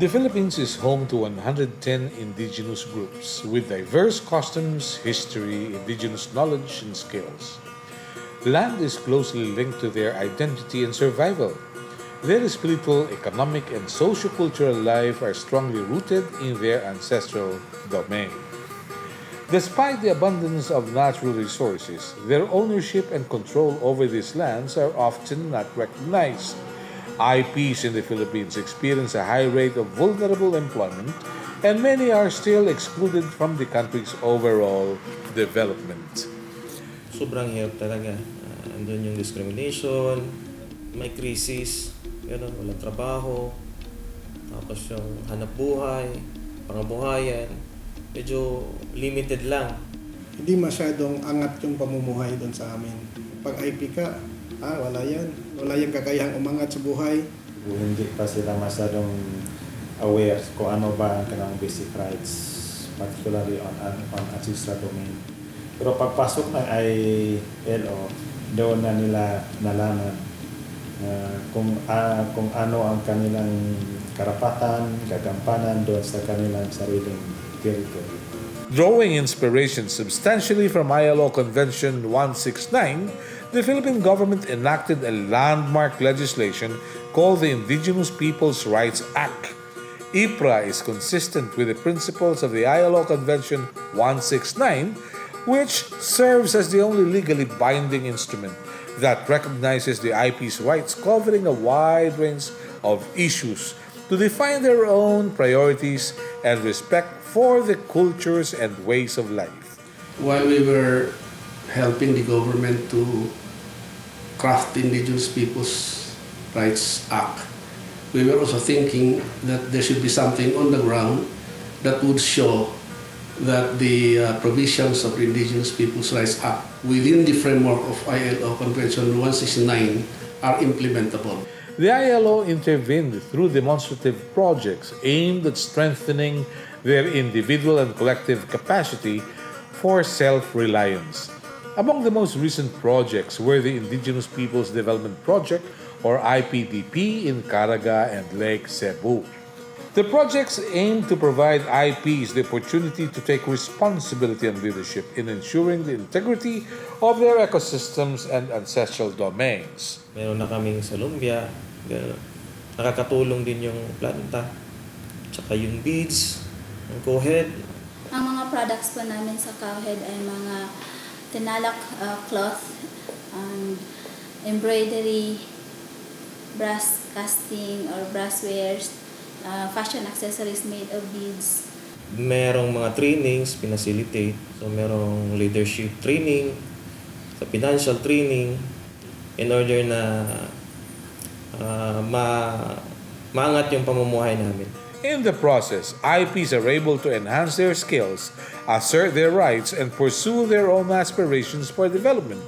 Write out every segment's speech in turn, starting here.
The Philippines is home to 110 indigenous groups with diverse customs, history, indigenous knowledge, and skills. Land is closely linked to their identity and survival. Their spiritual, economic, and socio-cultural life are strongly rooted in their ancestral domain. Despite the abundance of natural resources, their ownership and control over these lands are often not recognized. IPs in the Philippines experience a high rate of vulnerable employment, and many are still excluded from the country's overall development. Sobrang hirap talaga. Andun yung discrimination, may krisis, walang trabaho, tapos yung hanap buhay, pangabuhayan, medyo limited lang. Hindi masyadong angat yung pamumuhay doon sa amin. Pag IP ka, wala yan. Wala yung kakayahang umangat sa buhay. Hindi pa sila masyadong aware kung ano ba ang kanilang basic rights, particularly on ancestral domain. Pero pagpasok ng ILO, doon na nila nalaman kung ano ang kanilang karapatan, gagampanan doon sa kanilang sariling territory. Drawing inspiration substantially from ILO Convention 169, the Philippine government enacted a landmark legislation called the Indigenous Peoples Rights Act. IPRA is consistent with the principles of the ILO Convention 169, which serves as the only legally binding instrument that recognizes the IP's rights, covering a wide range of issues to define their own priorities and respect for the cultures and ways of life. While we were helping the government to craft the Indigenous Peoples Rights Act, we were also thinking that there should be something on the ground that would show that the provisions of the Indigenous Peoples Rights Act within the framework of ILO Convention 169 are implementable. The ILO intervened through demonstrative projects aimed at strengthening their individual and collective capacity for self-reliance. Among the most recent projects were the Indigenous Peoples Development Project, or IPDP, in Caraga and Lake Cebu. The projects aim to provide IPs the opportunity to take responsibility and leadership in ensuring the integrity of their ecosystems and ancestral domains. Meron na kaming sa lumbia, nakakatulong din yung planta, tsaka yung beads, yung cowhead. Ang mga products po namin sa cowhead ay mga tinalak cloth, embroidery, brass casting or brasswares, fashion accessories made of beads. Merong mga trainings, pinacilitate. So merong leadership training, sa financial training, in order na maangat yung pamumuhay namin. In the process, IPs are able to enhance their skills, assert their rights, and pursue their own aspirations for development.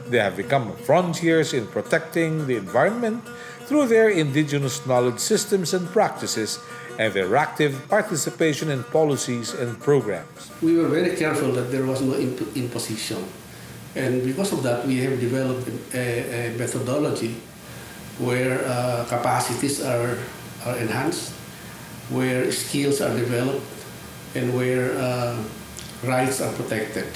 They have become frontiers in protecting the environment through their indigenous knowledge systems and practices and their active participation in policies and programs. We were very careful that there was no imposition. And because of that, we have developed a methodology where capacities are enhanced, where skills are developed, and where rights are protected.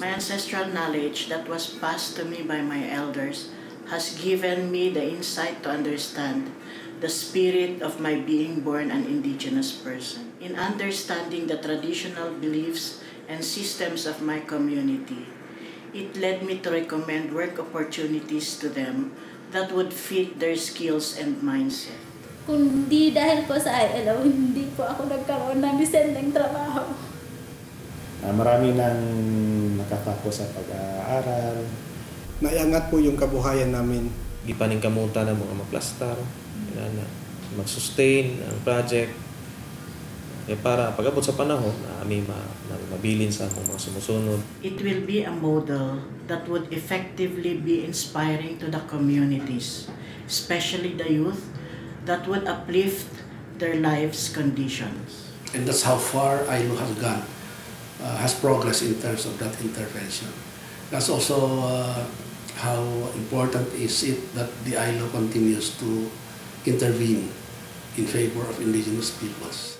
My ancestral knowledge that was passed to me by my elders has given me the insight to understand the spirit of my being born an indigenous person. In understanding the traditional beliefs and systems of my community, it led me to recommend work opportunities to them that would fit their skills and mindset. Kung di dahil po sa ILO, hindi po ako nagkaroon ng decenteng trabaho. Marami nang nakatapos sa pag-aaral. Naiangat po yung kabuhayan namin. Gipaning kamuta ng mga magplastar, mag-sustain ang project. Para pag-abot sa panahon, may mabilin sa mga sumusunod. It will be a model that would effectively be inspiring to the communities, especially the youth, that would uplift their lives' conditions. And that's how far ILO has gone, has progressed in terms of that intervention. That's also how important is it that the ILO continues to intervene in favor of indigenous peoples.